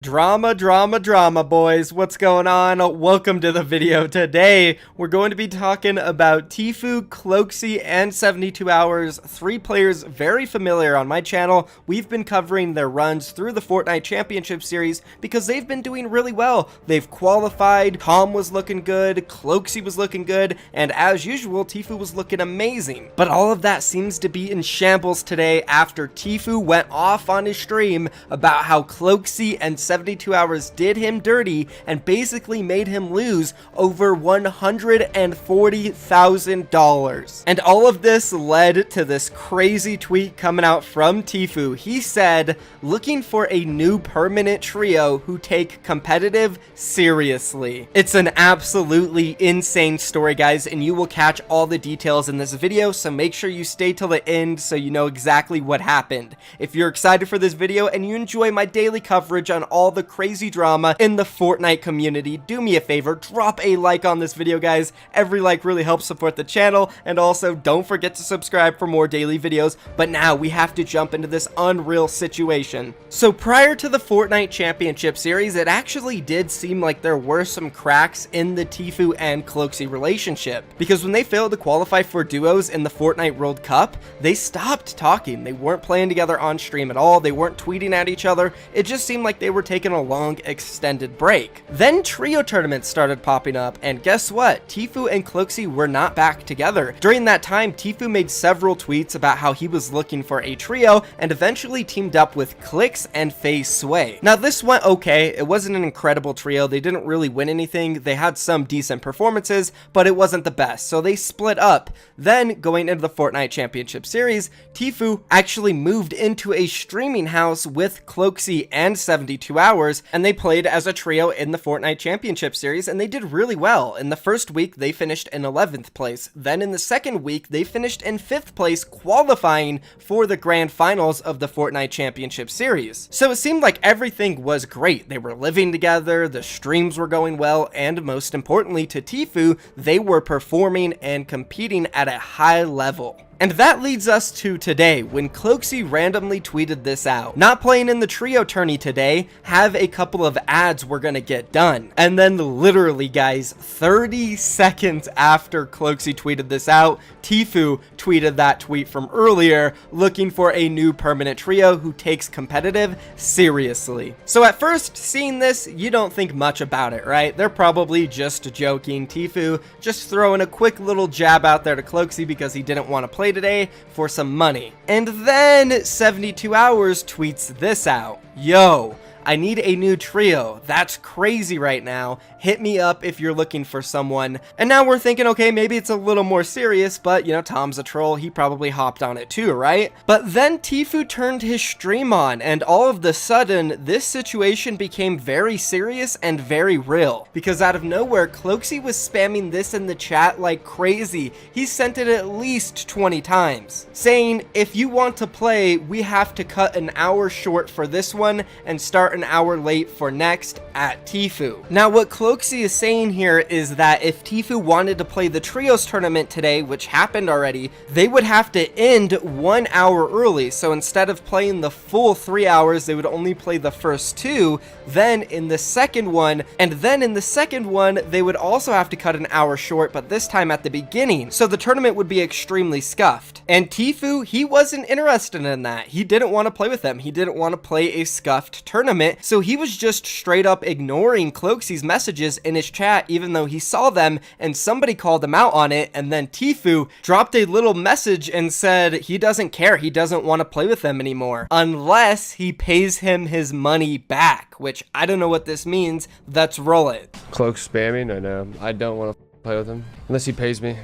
Drama, drama, drama, boys. What's going on? Welcome to the video. Today, we're going to be talking about Tfue, CLOAKZY, and 72 Hours, three players very familiar on my channel. We've been covering their runs through the Fortnite Championship Series because they've been doing really well. They've qualified, Tom was looking good, CLOAKZY was looking good, and as usual, Tfue was looking amazing. But all of that seems to be in shambles today after Tfue went off on his stream about how CLOAKZY and 72 Hours did him dirty and basically made him lose over $140,000. And all of this led to this crazy tweet coming out from Tfue. He said, looking for a new permanent trio who take competitive seriously. It's an absolutely insane story, guys, and you will catch all the details in this video, so make sure you stay till the end so you know exactly what happened. If you're excited for this video and you enjoy my daily coverage on all the crazy drama in the Fortnite community, do me a favor, drop a like on this video, guys. Every like really helps support the channel, and also don't forget to subscribe for more daily videos. But now we have to jump into this unreal situation. So prior to the Fortnite Championship Series, it actually did seem like there were some cracks in the Tfue and CLOAKZY relationship, because when they failed to qualify for duos in the Fortnite World Cup, they stopped talking. They weren't playing together on stream at all. They weren't tweeting at each other. It just seemed like they were taking a long extended break. Then trio tournaments started popping up, and guess what? Tfue and CLOAKZY were not back together. During that time, Tfue made several tweets about how he was looking for a trio and eventually teamed up with QUITS and Tfue. Now this went okay. It wasn't an incredible trio. They didn't really win anything. They had some decent performances, but it wasn't the best, so they split up. Then going into the Fortnite Championship Series, Tfue actually moved into a streaming house with CLOAKZY and 72 Hours, and they played as a trio in the Fortnite Championship Series, and they did really well. In the first week, they finished in 11th place. Then in the second week, they finished in 5th place, qualifying for the grand finals of the Fortnite Championship Series. So it seemed like everything was great. They were living together, the streams were going well, and most importantly to Tfue, they were performing and competing at a high level. And that leads us to today, when CLOAKZY randomly tweeted this out. Not playing in the trio tourney today, have a couple of ads we're gonna get done. And then literally, guys, 30 seconds after CLOAKZY tweeted this out, Tfue tweeted that tweet from earlier, looking for a new permanent trio who takes competitive seriously. So at first, seeing this, you don't think much about it, right? They're probably just joking. Tfue just throwing a quick little jab out there to CLOAKZY because he didn't want to play today for some money. And then 72 Hours tweets this out. Yo, I need a new trio. That's crazy right now. Hit me up if you're looking for someone. And now we're thinking, okay, maybe it's a little more serious, but you know, Tom's a troll. He probably hopped on it too, right? But then Tfue turned his stream on, and all of the sudden, this situation became very serious and very real. Because out of nowhere, CLOAKZY was spamming this in the chat like crazy. He sent it at least 20 times, saying, if you want to play, we have to cut an hour short for this one and start an hour late for next at Tfue. Now what CLOAKZY is saying here is that if Tfue wanted to play the trios tournament today, which happened already, they would have to end 1 hour early. So instead of playing the full 3 hours, they would only play the first 2, then in the second one, and then in the second one, they would also have to cut an hour short, but this time at the beginning. So the tournament would be extremely scuffed. And Tfue, he wasn't interested in that. He didn't want to play with them. He didn't want to play a scuffed tournament. So he was just straight up ignoring CLOAKZY's messages in his chat, even though he saw them and somebody called him out on it. And then Tfue dropped a little message and said he doesn't care. He doesn't want to play with them anymore unless he pays him his money back, which I don't know what this means. Let's roll it. Cloak spamming? I know. I don't want to play with him unless he pays me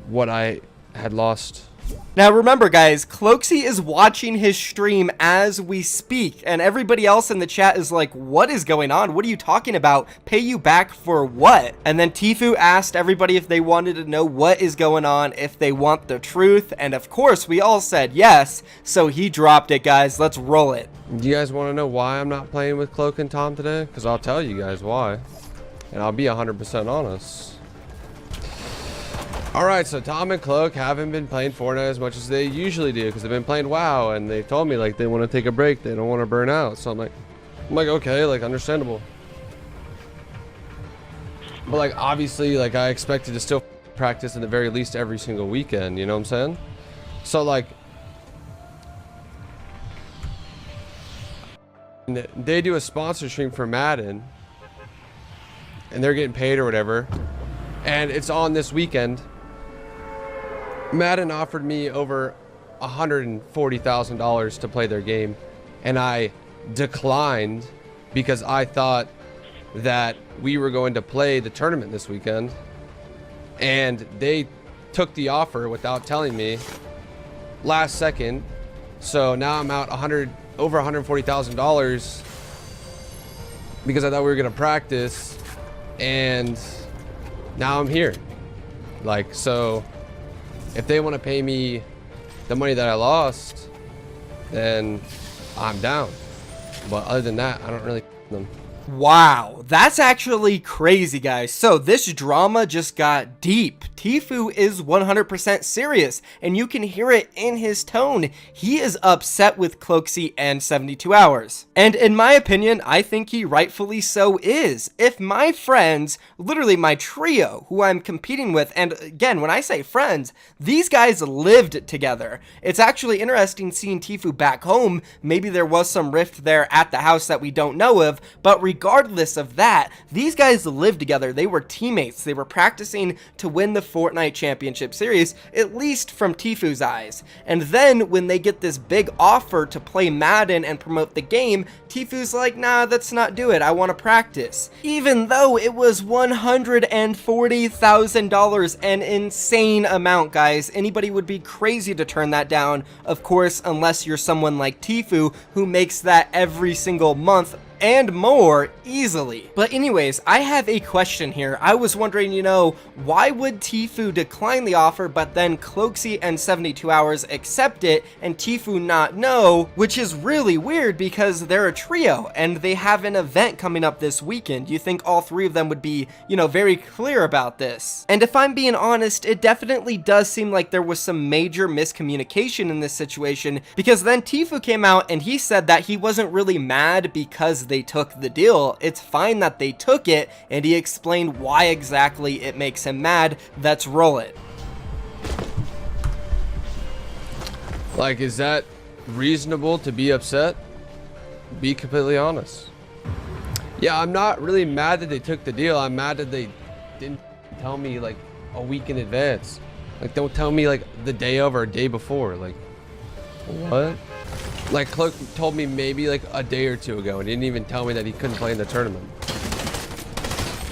what I had lost. Now remember, guys, CLOAKZY is watching his stream as we speak, and everybody else in the chat is like, what is going on? What are you talking about? Pay you back for what? And then Tfue asked everybody if they wanted to know what is going on, if they want the truth, and of course we all said yes, so he dropped it, guys. Let's roll it. Do you guys want to know why I'm not playing with Cloak and Tom today? Because I'll tell you guys why, and I'll be 100% honest. Alright, so Tom and Cloak haven't been playing Fortnite as much as they usually do because they've been playing WoW, and they told me like they want to take a break, they don't want to burn out. So I'm like, I'm like, okay, like understandable. But like obviously like I expected to still practice at the very least every single weekend, you know what I'm saying? So like they do a sponsor stream for Madden and they're getting paid or whatever, and it's on this weekend. Madden offered me over $140,000 to play their game, and I declined because I thought that we were going to play the tournament this weekend, and they took the offer without telling me last second. So now I'm out over $140,000 because I thought we were gonna practice, and now I'm here. Like, so if they want to pay me the money that I lost, then I'm down. But other than that, I don't really them. Wow, that's actually crazy, guys. So this drama just got deep. Tfue is 100% serious, and you can hear it in his tone. He is upset with CLOAKZY and 72 Hours. And in my opinion, I think he rightfully so is. If my friends, literally my trio, who I'm competing with, and again, when I say friends, these guys lived together. It's actually interesting seeing Tfue back home. Maybe there was some rift there at the house that we don't know of, but regardless of that, these guys lived together. They were teammates. They were practicing to win the Fortnite Championship Series, at least from Tfue's eyes. And then when they get this big offer to play Madden and promote the game, Tfue's like, nah, let's not do it. I want to practice. Even though it was $140,000, an insane amount, guys. Anybody would be crazy to turn that down, of course, unless you're someone like Tfue who makes that every single month and more easily. But anyways, I have a question here. I was wondering, you know, why would Tfue decline the offer, but then CLOAKZY and 72 Hours accept it and Tfue not know, which is really weird because they're a trio and they have an event coming up this weekend. You think all three of them would be, you know, very clear about this. And if I'm being honest, it definitely does seem like there was some major miscommunication in this situation, because then Tfue came out and he said that he wasn't really mad because they took the deal. It's fine that they took it, and he explained why exactly it makes him mad. Let's roll it. Like, is that reasonable to be upset? Be completely honest. Yeah, I'm not really mad that they took the deal. I'm mad that they didn't tell me like a week in advance. Like, don't tell me like the day of or a day before. Like, what? Like, Cloak told me maybe like a day or two ago and didn't even tell me that he couldn't play in the tournament.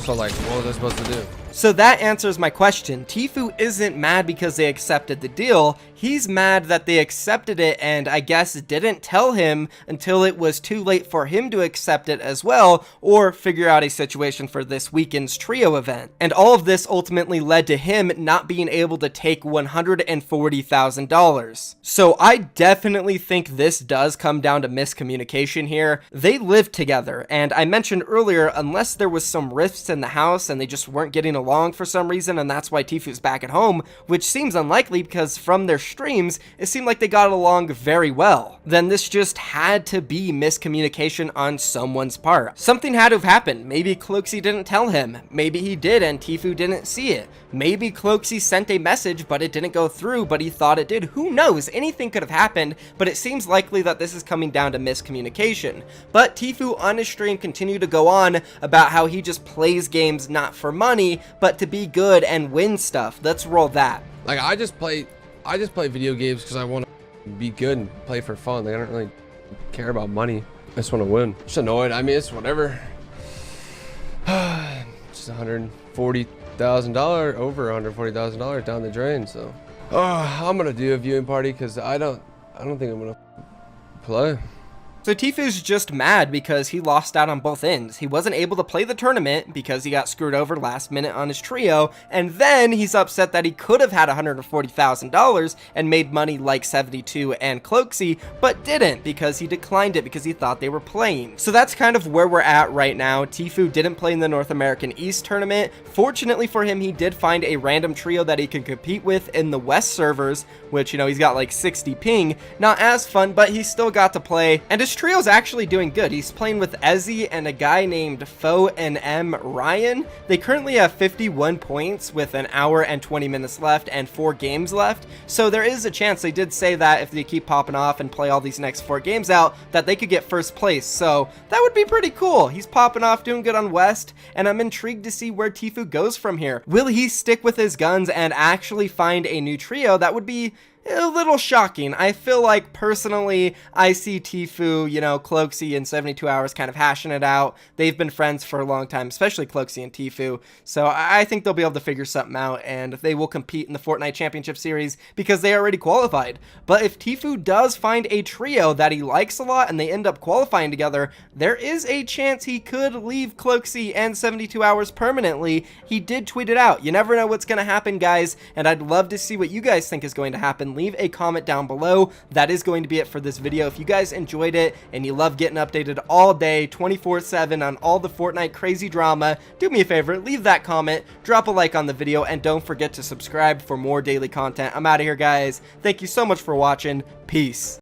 So like, what was I supposed to do? So that answers my question. Tfue isn't mad because they accepted the deal. He's mad that they accepted it and I guess didn't tell him until it was too late for him to accept it as well, or figure out a situation for this weekend's trio event. And all of this ultimately led to him not being able to take $140,000. So I definitely think this does come down to miscommunication here. They lived together, and I mentioned earlier, unless there was some rifts in the house and they just weren't getting along for some reason, and that's why Tfue's back at home, which seems unlikely because from their streams, it seemed like they got along very well. Then this just had to be miscommunication on someone's part. Something had to have happened. Maybe CLOAKZY didn't tell him. Maybe he did and Tfue didn't see it. Maybe CLOAKZY sent a message but it didn't go through, but he thought it did. Who knows? Anything could have happened, but it seems likely that this is coming down to miscommunication. But Tfue on his stream continued to go on about how he just plays games not for money, but to be good and win stuff. Let's roll that. Like, I just play video games because I want to be good and play for fun. Like, I don't really care about money. I just want to win. Just annoyed. I mean, it's whatever. Just $140,000, over $140,000 down the drain. So, I'm gonna do a viewing party because I don't think I'm gonna play. So Tfue's just mad because he lost out on both ends. He wasn't able to play the tournament because he got screwed over last minute on his trio, and then he's upset that he could have had $140,000 and made money like 72 and CLOAKZY, but didn't because he declined it because he thought they were playing. So that's kind of where we're at right now. Tfue didn't play in the North American East tournament. Fortunately for him, he did find a random trio that he could compete with in the West servers, which, you know, he's got like 60 ping. Not as fun, but he still got to play, and his trio's actually doing good. He's playing with Ezzy and a guy named Tfue and Ryan. They currently have 51 points with an hour and 20 minutes left and 4 games left. So there is a chance, they did say that if they keep popping off and play all these next 4 games out, that they could get first place. So that would be pretty cool. He's popping off, doing good on West, and I'm intrigued to see where Tfue goes from here. Will he stick with his guns and actually find a new trio? That would be a little shocking. I feel like personally I see Tfue, you know, CLOAKZY in 72 hours kind of hashing it out. They've been friends for a long time, especially CLOAKZY and Tfue. So I think they'll be able to figure something out, and they will compete in the Fortnite Championship Series because they already qualified. But if Tfue does find a trio that he likes a lot and they end up qualifying together, there is a chance he could leave CLOAKZY and 72 hours permanently. He did tweet it out. You never know what's going to happen, guys, and I'd love to see what you guys think is going to happen. Leave a comment down below. That is going to be it for this video. If you guys enjoyed it and you love getting updated all day 24/7 on all the Fortnite crazy drama, do me a favor, leave that comment, drop a like on the video, and don't forget to subscribe for more daily content. I'm out of here, guys. Thank you so much for watching. Peace.